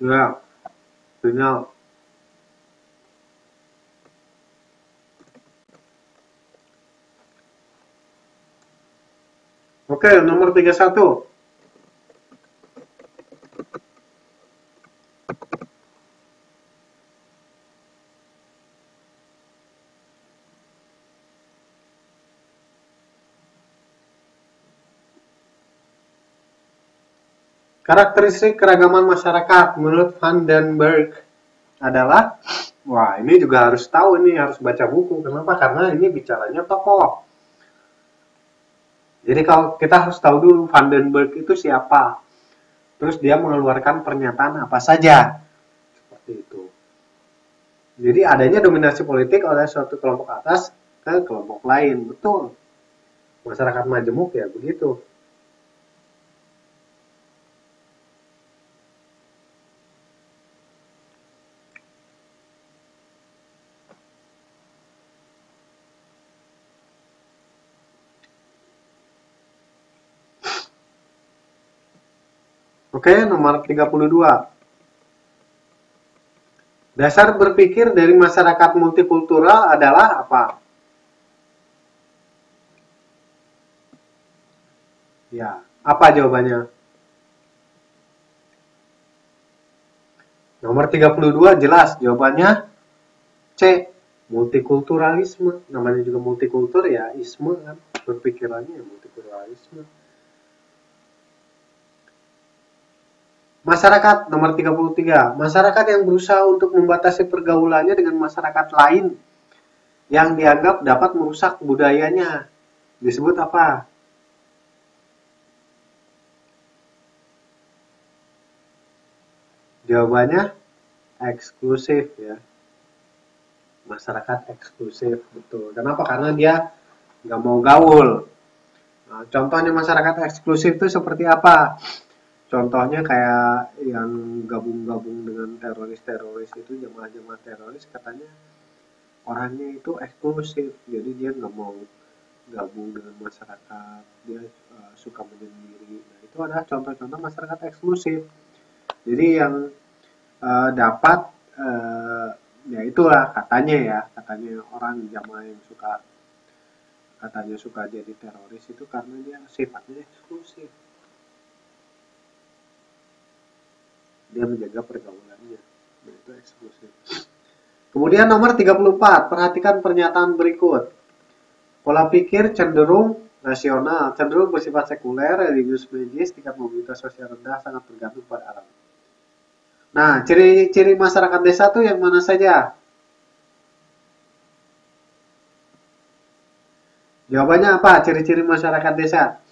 Ya, final. Oke, nomor 31. Karakteristik keragaman masyarakat menurut Van den Berg adalah, wah ini juga harus tahu, ini harus baca buku. Kenapa? Karena ini bicaranya tokoh. Jadi kalau kita harus tahu dulu Van den Berg itu siapa. Terus dia mengeluarkan pernyataan apa saja. Seperti itu. Jadi adanya dominasi politik oleh suatu kelompok atas ke kelompok lain. Betul. Masyarakat majemuk ya begitu. Oke, nomor 32. Dasar berpikir dari masyarakat multikultural adalah apa? Ya, apa jawabannya? Nomor 32 jelas jawabannya C. Multikulturalisme. Namanya juga multikultur ya, isme kan. Berpikirannya ya multikulturalisme. Masyarakat nomor 33. Masyarakat yang berusaha untuk membatasi pergaulannya dengan masyarakat lain yang dianggap dapat merusak budayanya disebut apa? Jawabannya eksklusif ya. Masyarakat eksklusif, betul. Kenapa? Karena dia nggak mau gaul. Nah, contohnya masyarakat eksklusif itu seperti apa? Contohnya kayak yang gabung-gabung dengan teroris-teroris itu, jemaah-jemaah teroris, katanya orangnya itu eksklusif, jadi dia nggak mau gabung dengan masyarakat, dia suka menyendiri. Nah, itu adalah contoh-contoh masyarakat eksklusif. Jadi yang dapat ya itulah katanya orang jamaah yang katanya suka jadi teroris itu karena dia sifatnya eksklusif, dia menjaga pergaulannya, nah, itu eksklusif. Kemudian nomor 34, perhatikan pernyataan berikut. Pola pikir cenderung rasional, cenderung bersifat sekuler, religius magis, tingkat mobilitas sosial rendah, sangat tergantung pada alam. Nah, ciri-ciri masyarakat desa tuh yang mana saja? Jawabannya apa? Ciri-ciri masyarakat desa.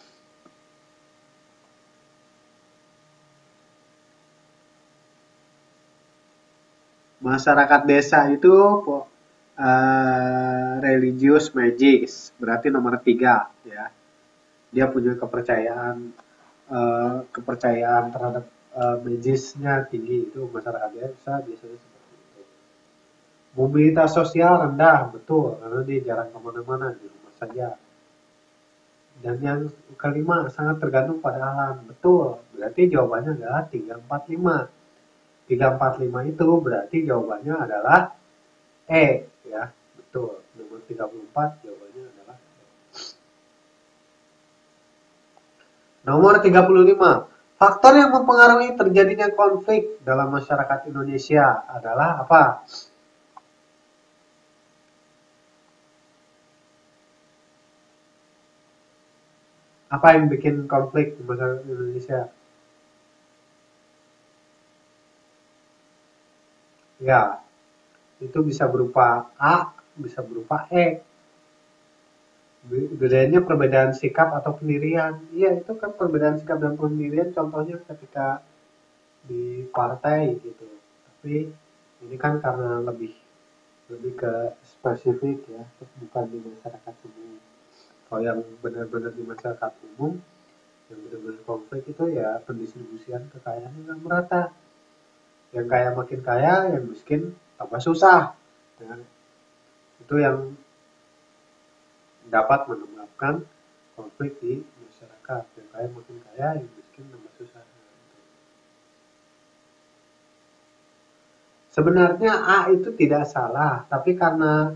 Masyarakat desa itu religius magis, berarti nomor 3 ya. Dia punya kepercayaan terhadap magisnya tinggi, itu masyarakat desa biasanya seperti itu. Mobilitas sosial rendah, betul, karena dia jarang kemana-mana, di rumah saja. Dan yang kelima, sangat tergantung pada alam, betul. Berarti jawabannya adalah 345. 345 itu berarti jawabannya adalah E, ya, betul. Nomor 34 jawabannya adalah E. Nomor 35. Faktor yang mempengaruhi terjadinya konflik dalam masyarakat Indonesia adalah apa? Apa yang bikin konflik di masyarakat Indonesia? Ya, itu bisa berupa A, bisa berupa E. Bedanya perbedaan sikap atau pendirian. Iya, itu kan perbedaan sikap dan pendirian contohnya ketika di partai gitu. Tapi ini kan karena lebih lebih ke spesifik ya, bukan di masyarakat umum. Kalau yang benar-benar di masyarakat umum, yang benar-benar konflik itu ya pendistribusian kekayaannya nggak merata. Yang kaya makin kaya, yang miskin tambah susah. Ya. Itu yang dapat menyebabkan konflik di masyarakat. Yang kaya makin kaya, yang miskin tambah susah. Sebenarnya A itu tidak salah, tapi karena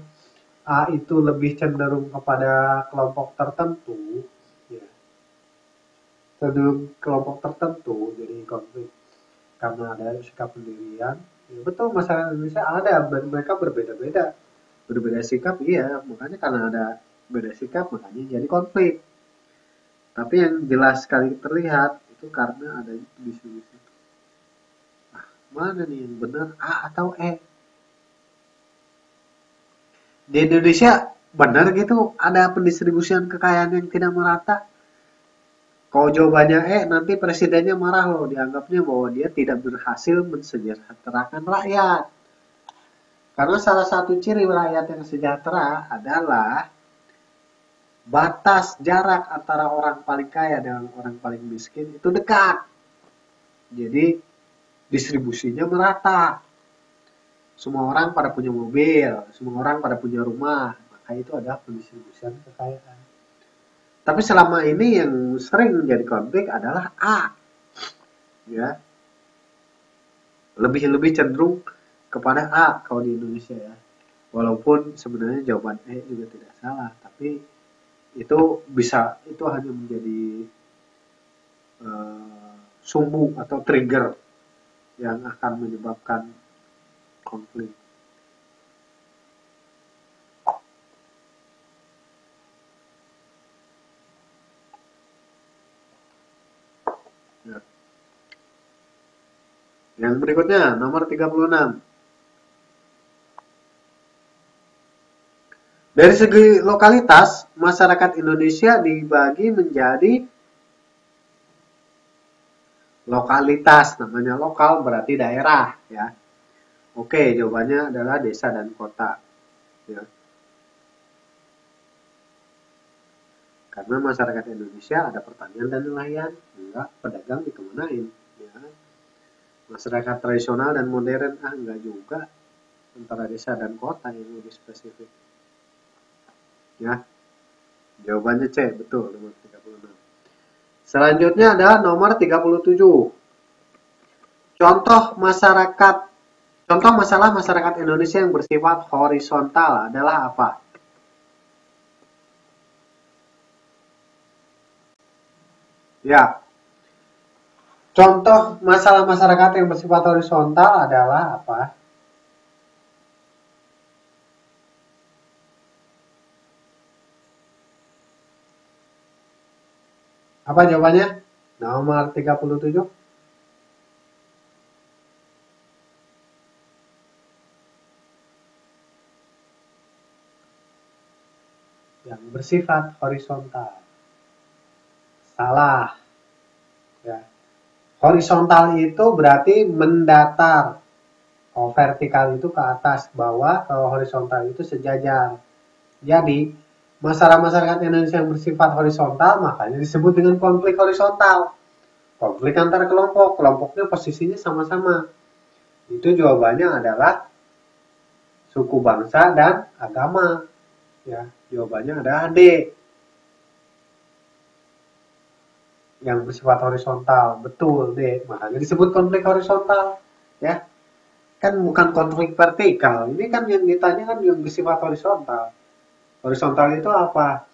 A itu lebih cenderung kepada kelompok tertentu, ya, cenderung kelompok tertentu, jadi konflik karena ada sikap pendirian. Ya, betul masyarakat Indonesia ada, mereka berbeda-beda, berbeda sikap, iya, makanya karena ada beda sikap makanya jadi konflik. Tapi yang jelas sekali terlihat itu karena ada distribusi. Ah, mana nih yang benar A atau E? Di Indonesia benar gitu ada pendistribusian kekayaan yang tidak merata? Kalau jawabannya nanti presidennya marah loh, dianggapnya bahwa dia tidak berhasil mensejahterakan rakyat. Karena salah satu ciri rakyat yang sejahtera adalah batas jarak antara orang paling kaya dengan orang paling miskin itu dekat. Jadi distribusinya merata. Semua orang pada punya mobil, semua orang pada punya rumah, maka itu adalah pendistribusian kekayaan. Tapi selama ini yang sering menjadi konflik adalah A, ya, lebih cenderung kepada A kalau di Indonesia ya. Walaupun sebenarnya jawaban E juga tidak salah, tapi itu hanya menjadi sumbu atau trigger yang akan menyebabkan konflik. Ya. Yang berikutnya, nomor 36. Dari segi lokalitas, masyarakat Indonesia dibagi menjadi lokalitas, namanya lokal berarti daerah ya. Oke, jawabannya adalah desa dan kota. Ya. Karena masyarakat Indonesia ada pertanian dan nelayan, enggak pedagang dikemunain. Ya. Masyarakat tradisional dan modern, enggak juga. Antara desa dan kota yang lebih spesifik. Ya, jawabannya C, betul, nomor 36. Selanjutnya adalah nomor 37. Contoh masalah masyarakat Indonesia yang bersifat horizontal adalah apa? Ya, contoh masalah masyarakat yang bersifat horizontal adalah apa? Apa jawabannya? Nomor 37. Yang bersifat horizontal. Salah. Ya. Horizontal itu berarti mendatar. Kalau vertikal itu ke atas, bawah. Kalau horizontal itu sejajar. Jadi, masyarakat Indonesia yang bersifat horizontal makanya disebut dengan konflik horizontal. Konflik antar kelompok, kelompoknya posisinya sama-sama. Itu jawabannya adalah suku bangsa dan agama. Ya, jawabannya adalah D. Yang bersifat horizontal, betul D. Makanya disebut konflik horizontal. Ya, kan bukan konflik vertikal. Ini kan yang ditanya kan yang bersifat horizontal. Horizontal itu apa?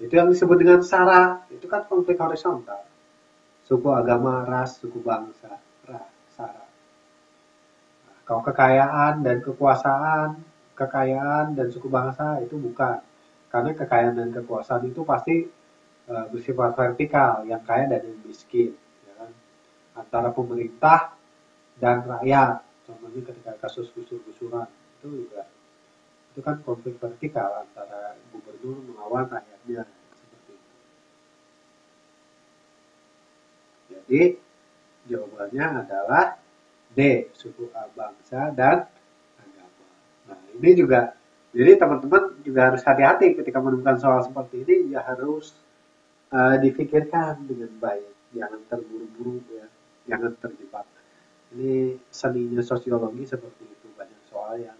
Itu yang disebut dengan SARA. Itu kan konflik horizontal. Suku, agama, ras, suku bangsa, SARA. Nah, kalau kekayaan dan kekuasaan, kekayaan dan suku bangsa itu bukan. Karena kekayaan dan kekuasaan itu pasti bersifat vertikal, yang kaya dan yang miskin, ya kan? Antara pemerintah dan rakyat. Contohnya ketika kasus gusur-gusuran itu juga itu kan konflik vertikal antara gubernur melawan rakyatnya seperti itu. Jadi jawabannya adalah D, suku bangsa dan agama. Nah ini juga, jadi teman-teman juga harus hati-hati ketika menemukan soal seperti ini, ya harus dipikirkan dengan baik, jangan terburu-buru ya, jangan terjebak. Ini seninya sosiologi seperti itu, banyak soal yang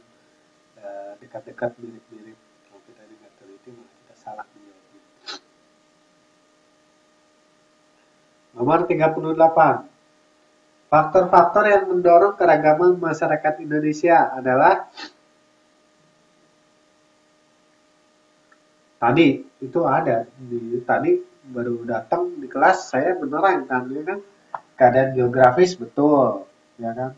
dekat-dekat mirip-mirip, kalau kita tidak teliti malah kita salah menjawabnya. Nomor 38. Faktor-faktor yang mendorong keragaman masyarakat Indonesia adalah tadi itu ada tadi baru datang di kelas saya beneran kan ya kan, keadaan geografis betul ya kan,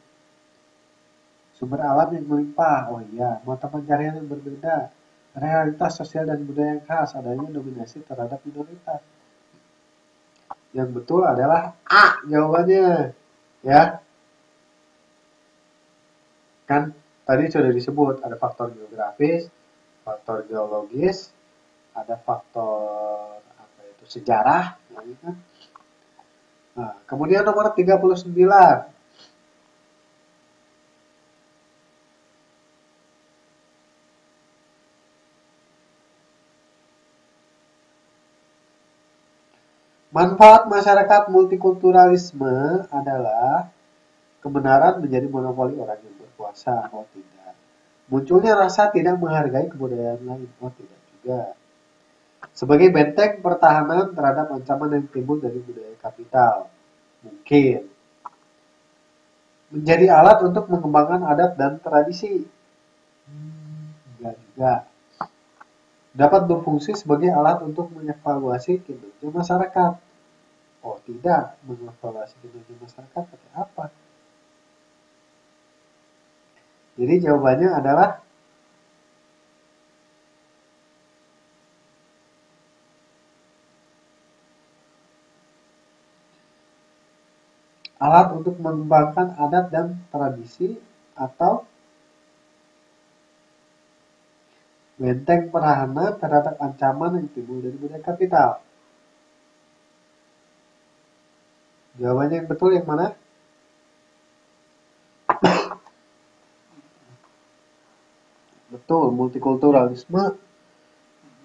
sumber alam yang melimpah, oh iya, mata pencarian yang berbeda, realitas sosial dan budaya yang khas, adanya dominasi terhadap minoritas. Yang betul adalah A jawabannya ya kan, tadi sudah disebut ada faktor geografis, faktor geologis, ada faktor apa itu sejarah ya kan. Nah, kemudian nomor 39. Manfaat masyarakat multikulturalisme adalah kebenaran menjadi monopoli orang yang berkuasa, oh tidak. Munculnya rasa tidak menghargai kebudayaan lain, oh tidak juga. Sebagai benteng pertahanan terhadap ancaman yang timbul dari budaya kapital, mungkin. Menjadi alat untuk mengembangkan adat dan tradisi, enggak juga. Dapat berfungsi sebagai alat untuk mengevaluasi kinerja masyarakat. Oh tidak, mengevaluasi kinerja masyarakat pakai apa? Jadi jawabannya adalah alat untuk mengembangkan adat dan tradisi atau benteng pertahanan terhadap ancaman yang timbul dari budaya kapital. Jawabannya yang betul yang mana? Betul, multikulturalisme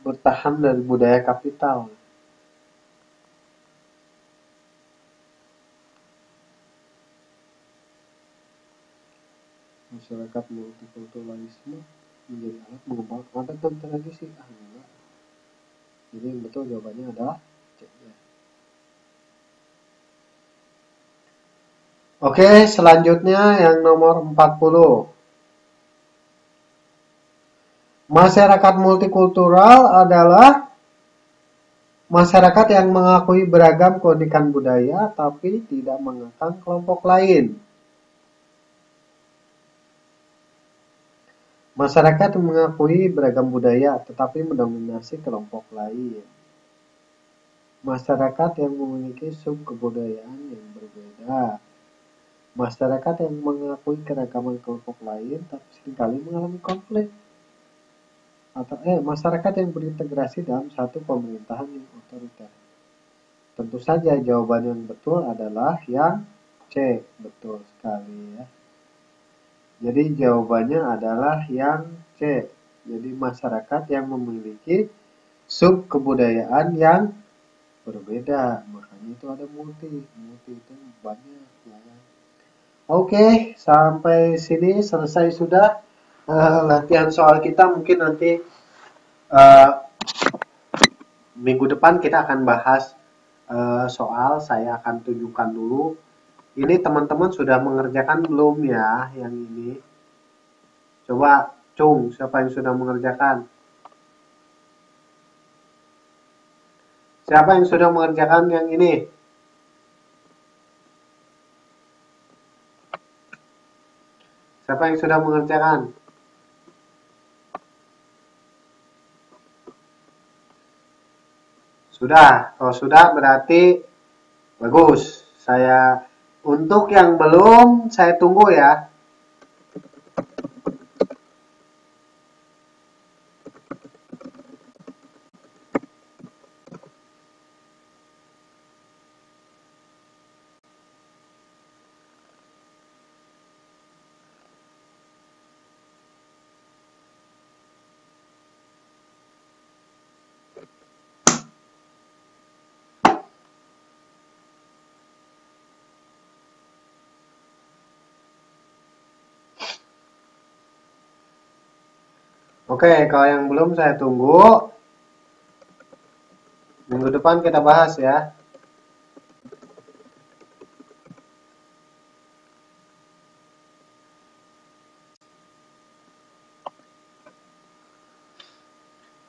bertahan dari budaya kapital. Masyarakat multikulturalisme menjadi alat mengembangkan adat dan tradisi. Enggak. Jadi yang betul jawabannya adalah C. Oke, selanjutnya yang nomor 40. Masyarakat multikultural adalah masyarakat yang mengakui beragam keunikan budaya tapi tidak mengekang kelompok lain. Masyarakat yang mengakui beragam budaya tetapi mendominasi kelompok lain. Masyarakat yang memiliki subkebudayaan yang berbeda. Masyarakat yang mengakui keragaman kelompok lain tapi seringkali mengalami konflik. Atau masyarakat yang berintegrasi dalam satu pemerintahan yang otoriter. Tentu saja jawaban yang betul adalah yang C. Betul sekali ya. Jadi jawabannya adalah yang C. Jadi masyarakat yang memiliki subkebudayaan yang berbeda. Makanya itu ada multi. Multi itu banyak ya. Oke, sampai sini selesai sudah latihan soal kita. Mungkin nanti minggu depan kita akan bahas soal. Saya akan tunjukkan dulu. Ini teman-teman sudah mengerjakan belum ya yang ini? Coba Cung, siapa yang sudah mengerjakan? Siapa yang sudah mengerjakan yang ini? Siapa yang sudah mengerjakan? Sudah. Kalau sudah berarti bagus. Saya untuk yang belum saya tunggu ya. Oke, kalau yang belum saya tunggu. Minggu depan kita bahas ya.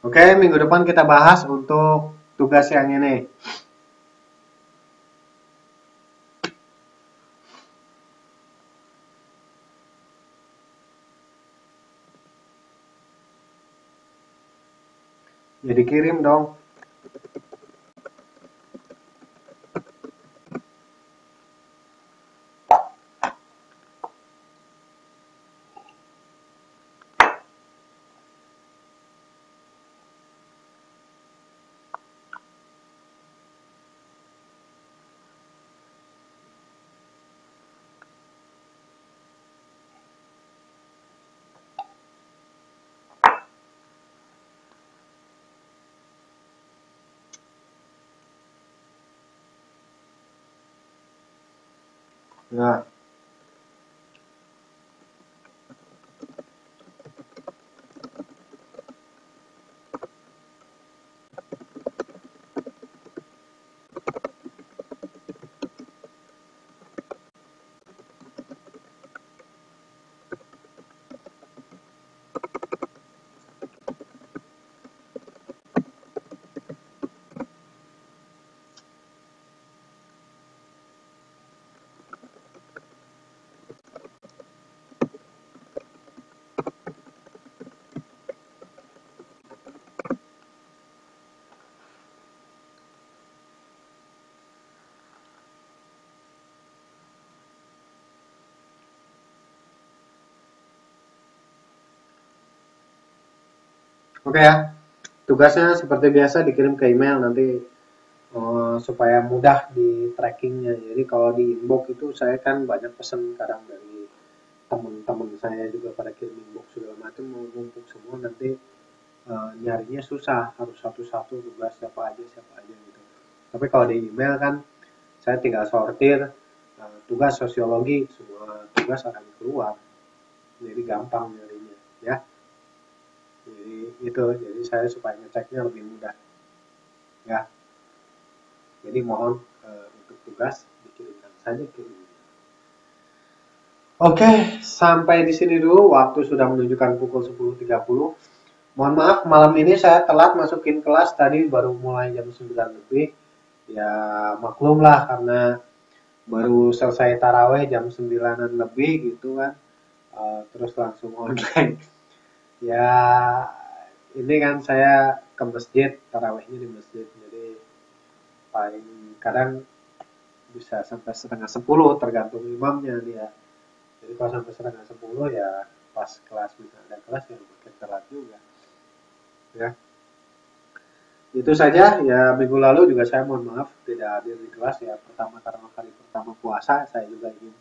Oke, minggu depan kita bahas untuk tugas yang ini. Jadi kirim dong. Nah, oke ya. Tugasnya seperti biasa dikirim ke email nanti supaya mudah di trackingnya. Jadi kalau di inbox itu saya kan banyak pesan kadang dari teman-teman saya juga pada kirim inbox segala macam mau numpuk semua nanti nyarinya susah harus satu-satu tugas siapa aja gitu. Tapi kalau di email kan saya tinggal sortir tugas sosiologi semua tugas akan keluar jadi gampang nyarinya ya. Jadi itu jadi saya supaya ngeceknya lebih mudah ya. Jadi mohon untuk tugas dikirimkan saja ke email. Oke, sampai di sini dulu. Waktu sudah menunjukkan pukul 10.30. Mohon maaf, malam ini saya telat masukin kelas. Tadi baru mulai jam 9 lebih. Ya, maklum lah karena baru selesai taraweh jam 9-an lebih gitu kan. Terus langsung online. Ya, ini kan saya ke masjid, tarawehnya di masjid. Jadi, paling kadang bisa sampai setengah 10 tergantung imamnya dia. Jadi kalau sampai setengah 10 ya pas kelas bisa ada kelas ya makin telat juga ya. Itu saja ya, minggu lalu juga saya mohon maaf tidak hadir di kelas ya, pertama karena hari pertama puasa saya juga ingin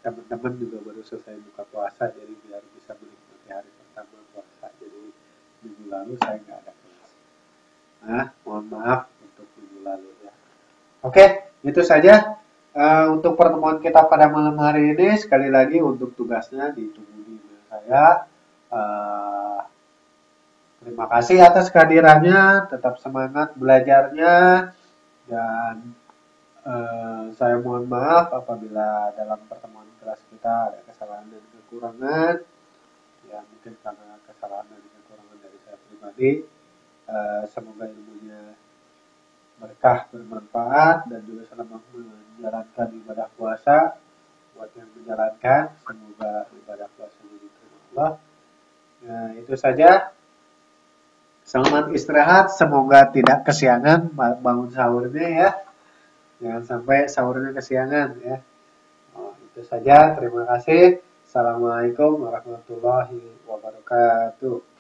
teman-teman juga baru selesai buka puasa jadi biar bisa menikmati hari pertama puasa, jadi minggu lalu saya nggak ada kelas. Mohon maaf untuk minggu lalu ya. Oke, itu saja untuk pertemuan kita pada malam hari ini. Sekali lagi untuk tugasnya ditunggu di email saya. Uh, Terima kasih atas kehadirannya. Tetap semangat belajarnya dan saya mohon maaf apabila dalam pertemuan kelas kita ada kesalahan dan kekurangan. Ya mungkin karena kesalahan dan kekurangan dari saya pribadi. Semoga ilmunya berkah, bermanfaat dan juga selamat menjalankan ibadah puasa. Buat yang menjalankan, semoga ibadah puasanya diterima Allah. Nah, itu saja. Selamat istirahat, semoga tidak kesiangan bangun sahurnya ya. Jangan sampai sahurnya kesiangan ya. Itu saja, terima kasih. Assalamualaikum warahmatullahi wabarakatuh.